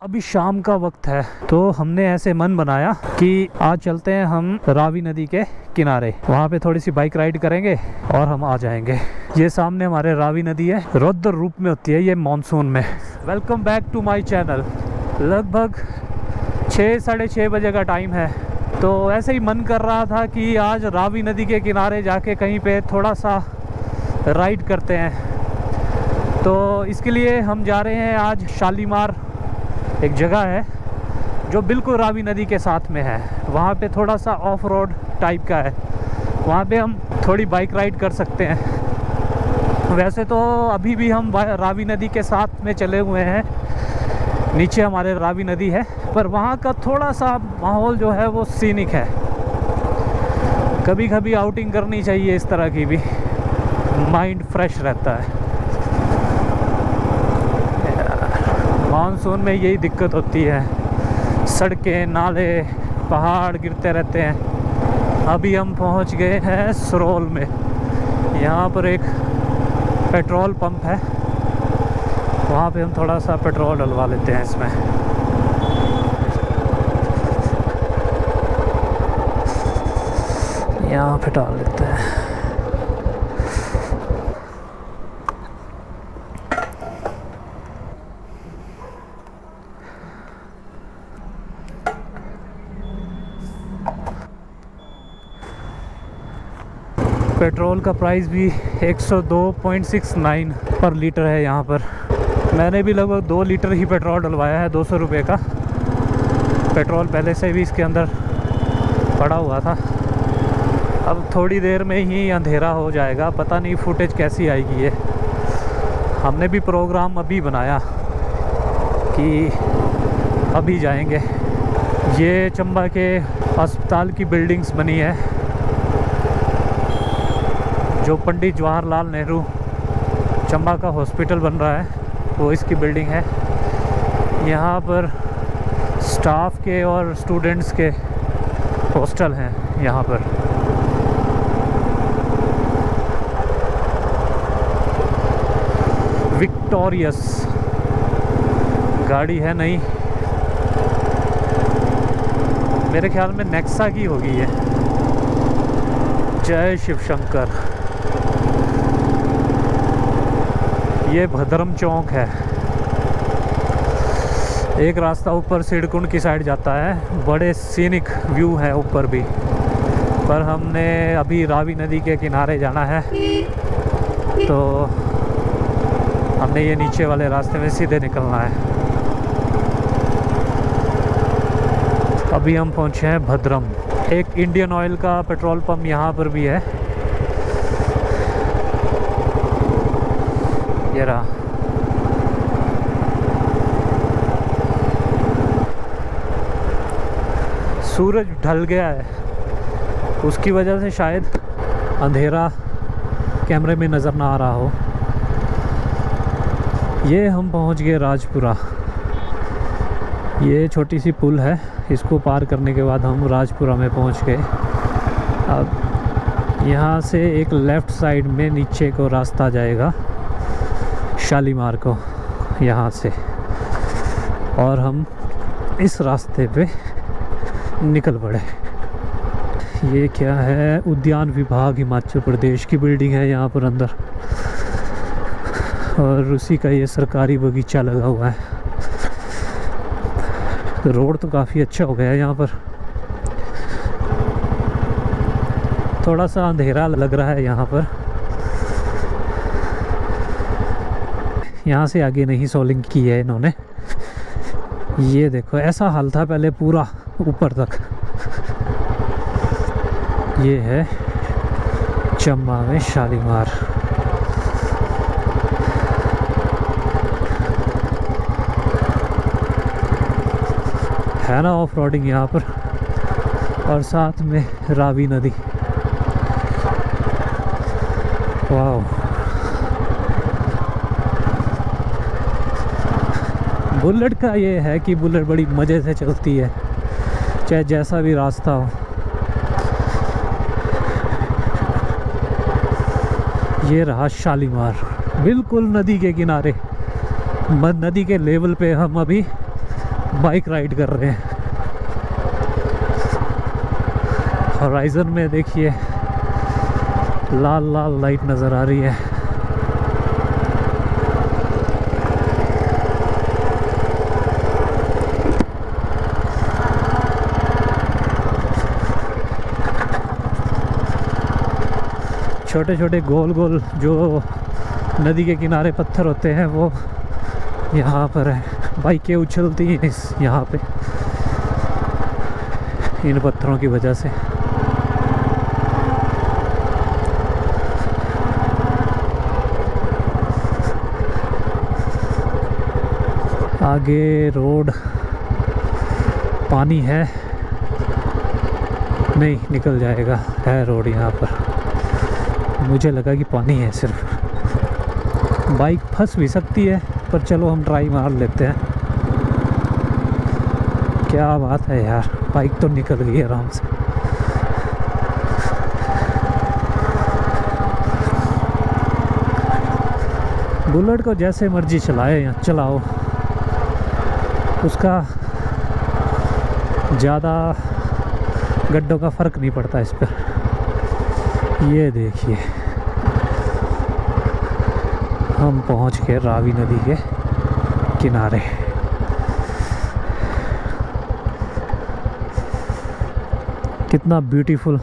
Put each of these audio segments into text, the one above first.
अभी शाम का वक्त है तो हमने ऐसे मन बनाया कि आज चलते हैं हम रावी नदी के किनारे। वहाँ पे थोड़ी सी बाइक राइड करेंगे और हम आ जाएंगे। ये सामने हमारे रावी नदी है, रौद्र रूप में होती है ये मानसून में। Welcome back to my channel. लगभग 6-6:30 बजे का टाइम है, तो ऐसे ही मन कर रहा था कि आज रावी नदी के किनारे जाके कहीं पे थोड़ा सा राइड करते हैं। तो इसके लिए हम जा रहे हैं आज शालीमार, एक जगह है जो बिल्कुल रावी नदी के साथ में है। वहाँ पे थोड़ा सा ऑफ रोड टाइप का है, वहाँ पे हम थोड़ी बाइक राइड कर सकते हैं। वैसे तो अभी भी हम रावी नदी के साथ में चले हुए हैं, नीचे हमारे रावी नदी है, पर वहाँ का थोड़ा सा माहौल जो है वो सीनिक है। कभी कभी आउटिंग करनी चाहिए इस तरह की भी, माइंड फ्रेश रहता है। मानसून में यही दिक्कत होती है, सड़कें, नाले, पहाड़ गिरते रहते हैं। अभी हम पहुंच गए हैं सरोल में। यहाँ पर एक पेट्रोल पंप है, वहाँ पे हम थोड़ा सा पेट्रोल डलवा लेते हैं इसमें। यहाँ पे डाल लेते हैं। पेट्रोल का प्राइस भी 102.69 पर लीटर है यहाँ पर। मैंने भी लगभग 2 लीटर ही पेट्रोल डलवाया है 200 रुपये का। पेट्रोल पहले से भी इसके अंदर पड़ा हुआ था। अब थोड़ी देर में ही अंधेरा हो जाएगा, पता नहीं फुटेज कैसी आएगी ये। हमने भी प्रोग्राम अभी बनाया कि अभी जाएंगे। ये चंबा के अस्पताल की बिल्डिंग्स बनी है, जो पंडित जवाहरलाल नेहरू चंबा का हॉस्पिटल बन रहा है, वो इसकी बिल्डिंग है। यहाँ पर स्टाफ के और स्टूडेंट्स के हॉस्टल हैं यहाँ पर। विक्टोरियस गाड़ी है नई, मेरे ख्याल में नेक्सा की होगी ये। जय शिव शंकर। ये भद्रम चौक है। एक रास्ता ऊपर सिडकुंड की साइड जाता है, बड़े सीनिक व्यू है ऊपर भी। पर हमने अभी रावी नदी के किनारे जाना है, तो हमने ये नीचे वाले रास्ते में सीधे निकलना है। अभी हम पहुंचे हैं भद्रम। एक इंडियन ऑयल का पेट्रोल पंप यहाँ पर भी है, ये रहा। सूरज ढल गया है, उसकी वजह से शायद अंधेरा कैमरे में नज़र ना आ रहा हो। ये हम पहुंच गए राजपुरा। ये छोटी सी पुल है, इसको पार करने के बाद हम राजपुरा में पहुंच गए। अब यहाँ से एक लेफ़्ट साइड में नीचे को रास्ता जाएगा शालीमार को, यहाँ से, और हम इस रास्ते पे निकल पड़े। ये क्या है? उद्यान विभाग हिमाचल प्रदेश की बिल्डिंग है यहाँ पर अंदर, और उसी का ये सरकारी बगीचा लगा हुआ है। तो रोड तो काफ़ी अच्छा हो गया है यहाँ पर। थोड़ा सा अंधेरा लग रहा है यहाँ पर। यहाँ से आगे नहीं सोलिंग की है इन्होंने। ये देखो, ऐसा हाल था पहले पूरा ऊपर तक। ये है चंबा में शालीमार। है ना ऑफ रोडिंग यहाँ पर, और साथ में रावी नदी। वाह। बुलेट का ये है कि बुलेट बड़ी मज़े से चलती है, चाहे जैसा भी रास्ता हो। ये रहा शालीमार, बिल्कुल नदी के किनारे। नदी के लेवल पे हम अभी बाइक राइड कर रहे हैं। होराइजन में देखिए लाल लाल लाइट नज़र आ रही है। छोटे छोटे गोल गोल जो नदी के किनारे पत्थर होते हैं वो यहाँ पर है। बाइकें उछलती हैं इस यहाँ पे इन पत्थरों की वजह से। आगे रोड पानी है नहीं, निकल जाएगा, है रोड यहाँ पर। मुझे लगा कि पानी है सिर्फ। बाइक फंस भी सकती है पर चलो हम ट्राई मार लेते हैं। क्या बात है यार, बाइक तो निकल गई आराम से। बुलेट को जैसे मर्जी चलाए या चलाओ, उसका ज़्यादा गड्ढों का फ़र्क नहीं पड़ता इस पर। ये देखिए हम पहुंच गए रावी नदी के किनारे। कितना ब्यूटीफुल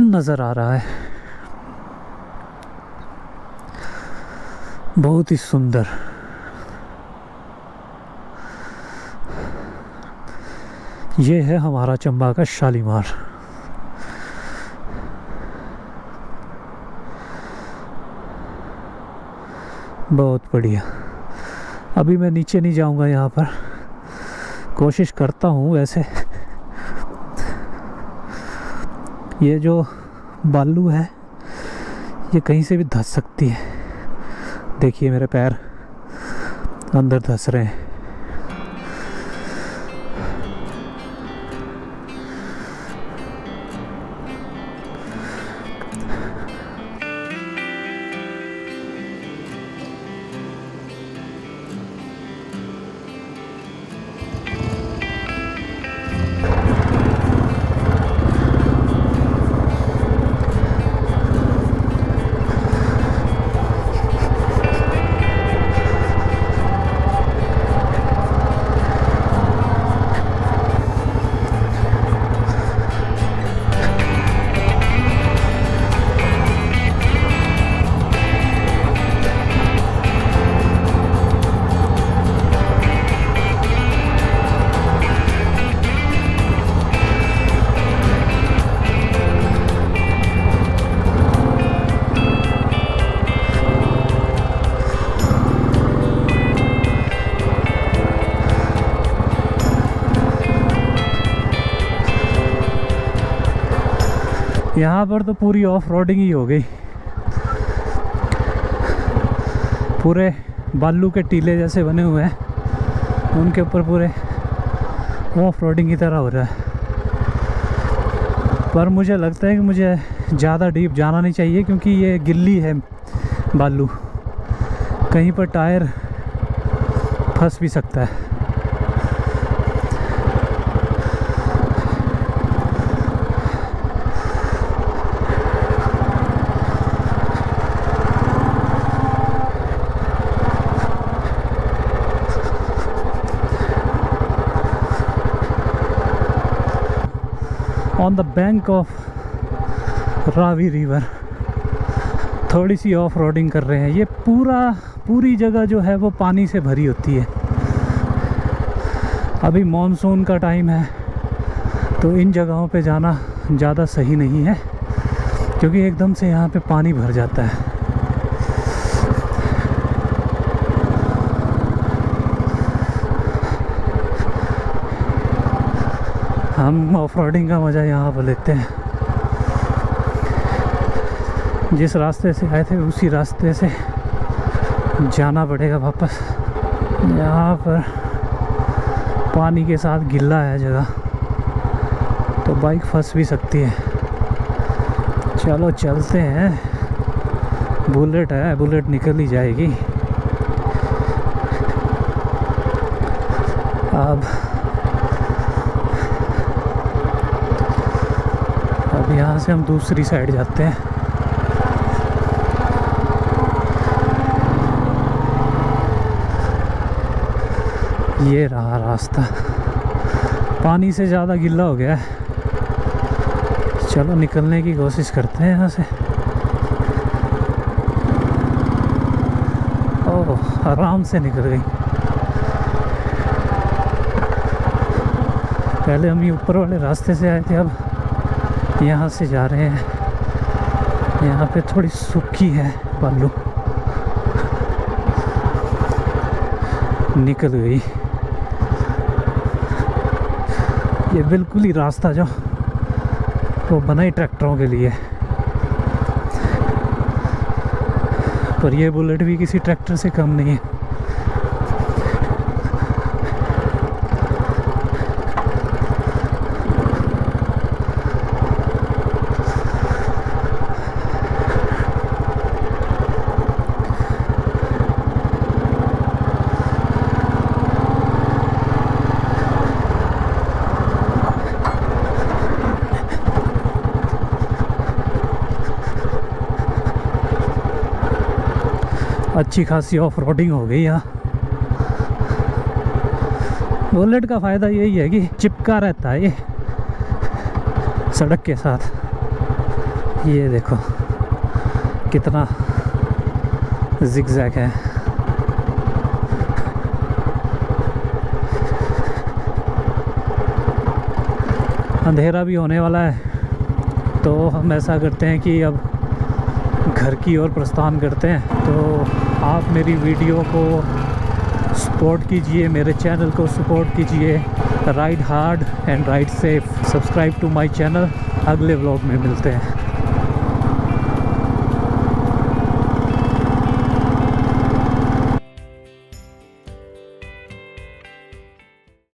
नज़र आ रहा है, बहुत ही सुंदर। ये है हमारा चंबा का शालीमार। बहुत बढ़िया। अभी मैं नीचे नहीं जाऊंगा, यहाँ पर कोशिश करता हूँ वैसे। ये जो बालू है ये कहीं से भी धंस सकती है। देखिए मेरे पैर अंदर धंस रहे हैं। यहाँ पर तो पूरी ऑफ रोडिंग ही हो गई। पूरे बालू के टीले जैसे बने हुए हैं, उनके ऊपर पूरे ऑफ रोडिंग की तरह हो रहा है। पर मुझे लगता है कि मुझे ज़्यादा डीप जाना नहीं चाहिए, क्योंकि ये गिल्ली है बालू, कहीं पर टायर फंस भी सकता है। On the bank of Ravi river थोड़ी सी ऑफ रोडिंग कर रहे हैं। ये पूरी जगह जो है वो पानी से भरी होती है। अभी मॉनसून का टाइम है तो इन जगहों पे जाना ज़्यादा सही नहीं है, क्योंकि एकदम से यहाँ पे पानी भर जाता है। हम ऑफ रोडिंग का मज़ा यहाँ पर लेते हैं। जिस रास्ते से आए थे उसी रास्ते से जाना पड़ेगा वापस। यहाँ पर पानी के साथ गिल्ला है जगह, तो बाइक फंस भी सकती है। चलो चलते हैं, बुलेट है, बुलेट निकल ही जाएगी। अब यहाँ से हम दूसरी साइड जाते हैं। ये रहा रास्ता, पानी से ज़्यादा गीला हो गया है। चलो निकलने की कोशिश करते हैं यहाँ से। ओह, आराम से निकल गई। पहले हम ये ऊपर वाले रास्ते से आए थे, अब यहाँ से जा रहे हैं। यहाँ पे थोड़ी सूखी है बालू, निकल गई। ये बिल्कुल ही रास्ता जो वो बना ही ट्रैक्टरों के लिए, पर ये बुलेट भी किसी ट्रैक्टर से कम नहीं है। अच्छी खासी ऑफ रोडिंग हो गई यहाँ। बुलेट का फ़ायदा यही है कि चिपका रहता है ये सड़क के साथ। ये देखो कितना जिगजैग है। अंधेरा भी होने वाला है, तो हम ऐसा करते हैं कि अब घर की ओर प्रस्थान करते हैं। तो आप मेरी वीडियो को सपोर्ट कीजिए, मेरे चैनल को सपोर्ट कीजिए। Ride hard and ride safe. Subscribe to my channel. अगले व्लॉग में मिलते हैं।